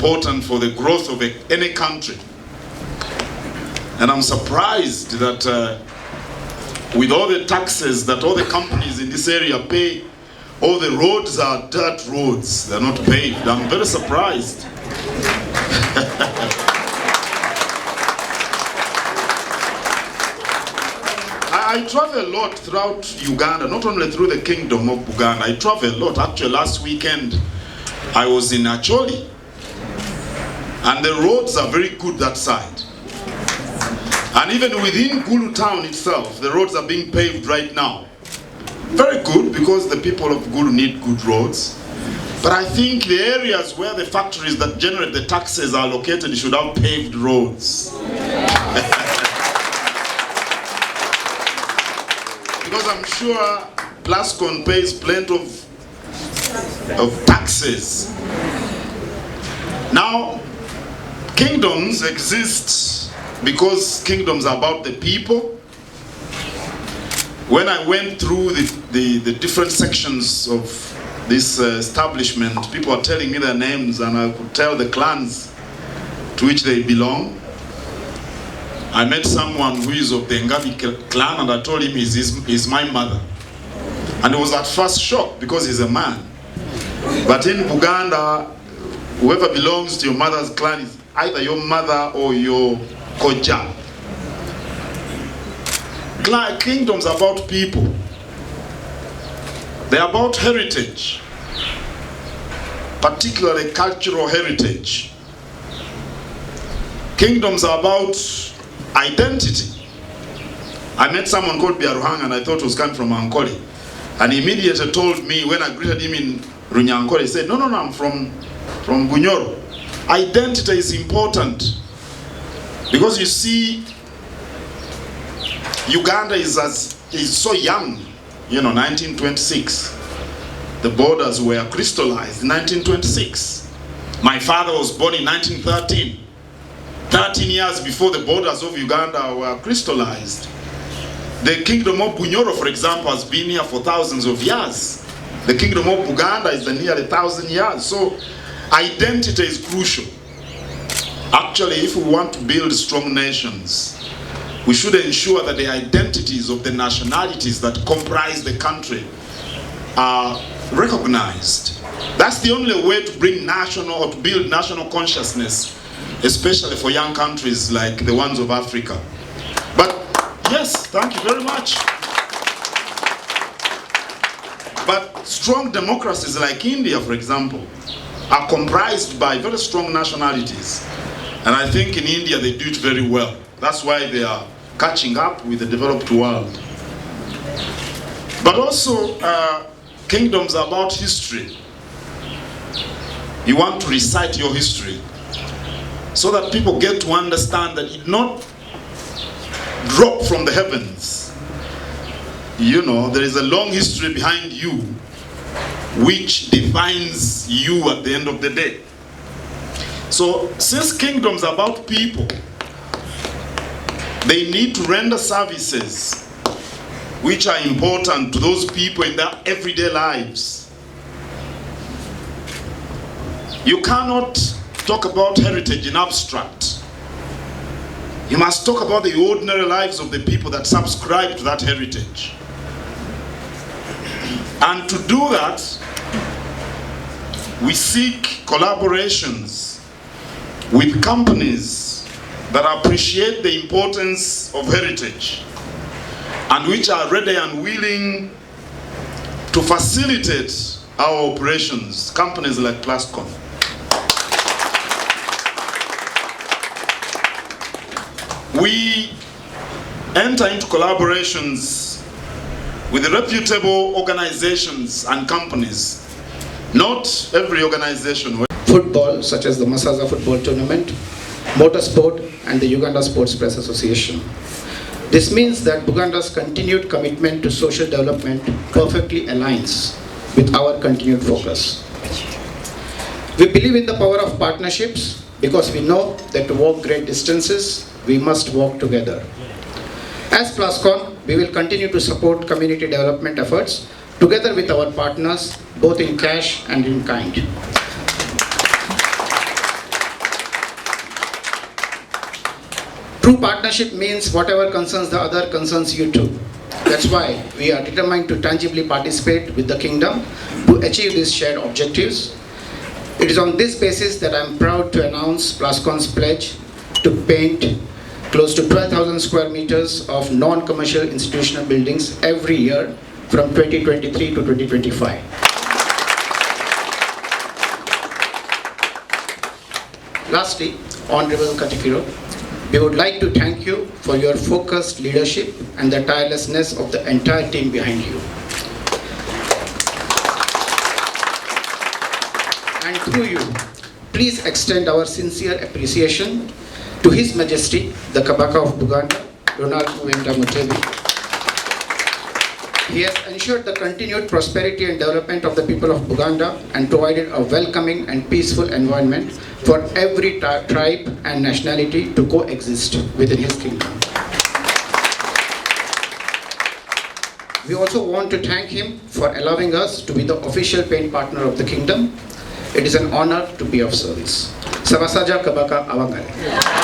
important for the growth of any country. And I'm surprised that with all the taxes that all the companies in this area pay, all the roads are dirt roads. They're not paved. I'm very surprised. I travel a lot throughout Uganda, not only through the kingdom of Buganda. I travel a lot. Actually, last weekend, I was in Acholi. And the roads are very good that side. And even within Gulu town itself, the roads are being paved right now. Very good, because the people of Gulu need good roads. But I think the areas where the factories that generate the taxes are located should have paved roads. Because I'm sure Plascon pays plenty of taxes. Now, kingdoms exist because kingdoms are about the people. When I went through the different sections of this establishment, people are telling me their names and I could tell the clans to which they belong. I met someone who is of the Ngabi clan and I told him he's my mother. And he was at first shocked because he's a man. But in Buganda, whoever belongs to your mother's clan is either your mother or your koja. Kingdoms are about people. They're about heritage, particularly cultural heritage. Kingdoms are about identity. I met someone called Biaruhang and I thought he was coming from Ankole. And he immediately told me, when I greeted him in Runyankole, he said, no, I'm from Bunyoro. Identity is important. Because you see, Uganda is so young, 1926. The borders were crystallized in 1926. My father was born in 1913. 13 years before the borders of Uganda were crystallized. The kingdom of Bunyoro, for example, has been here for thousands of years. The kingdom of Buganda is nearly 1,000 years. So identity is crucial. Actually, if we want to build strong nations, we should ensure that the identities of the nationalities that comprise the country are recognized. That's the only way to bring to build national consciousness, especially for young countries like the ones of Africa. But yes, thank you very much. But strong democracies like India, for example, are comprised by very strong nationalities. And I think in India they do it very well. That's why they are catching up with the developed world. But also, kingdoms are about history. You want to recite your history so that people get to understand that it not drop from the heavens. There is a long history behind you which defines you at the end of the day. So, since kingdoms are about people, they need to render services which are important to those people in their everyday lives. You cannot talk about heritage in abstract. You must talk about the ordinary lives of the people that subscribe to that heritage. And to do that, we seek collaborations with companies that appreciate the importance of heritage and which are ready and willing to facilitate our operations, companies like Plascon. We enter into collaborations with reputable organizations and companies. Not every organization. Football, such as the Masaza Football Tournament, motorsport, and the Uganda Sports Press Association. This means that Buganda's continued commitment to social development perfectly aligns with our continued focus. We believe in the power of partnerships because we know that to walk great distances, we must walk together. As Plascon, we will continue to support community development efforts together with our partners, both in cash and in kind. True partnership means whatever concerns the other concerns you too. That's why we are determined to tangibly participate with the kingdom to achieve these shared objectives. It is on this basis that I am proud to announce Plascon's pledge to paint close to 12,000 square meters of non-commercial institutional buildings every year from 2023 to 2025. Lastly, Honorable Katikkiro, we would like to thank you for your focused leadership and the tirelessness of the entire team behind you. And through you, please extend our sincere appreciation to His Majesty, the Kabaka of Buganda, Ronald Muwenda Mutebi. He has ensured the continued prosperity and development of the people of Buganda and provided a welcoming and peaceful environment for every tribe and nationality to coexist within his kingdom. We also want to thank him for allowing us to be the official paint partner of the kingdom. It is an honor to be of service. Sabasaja Kabaka Awangale.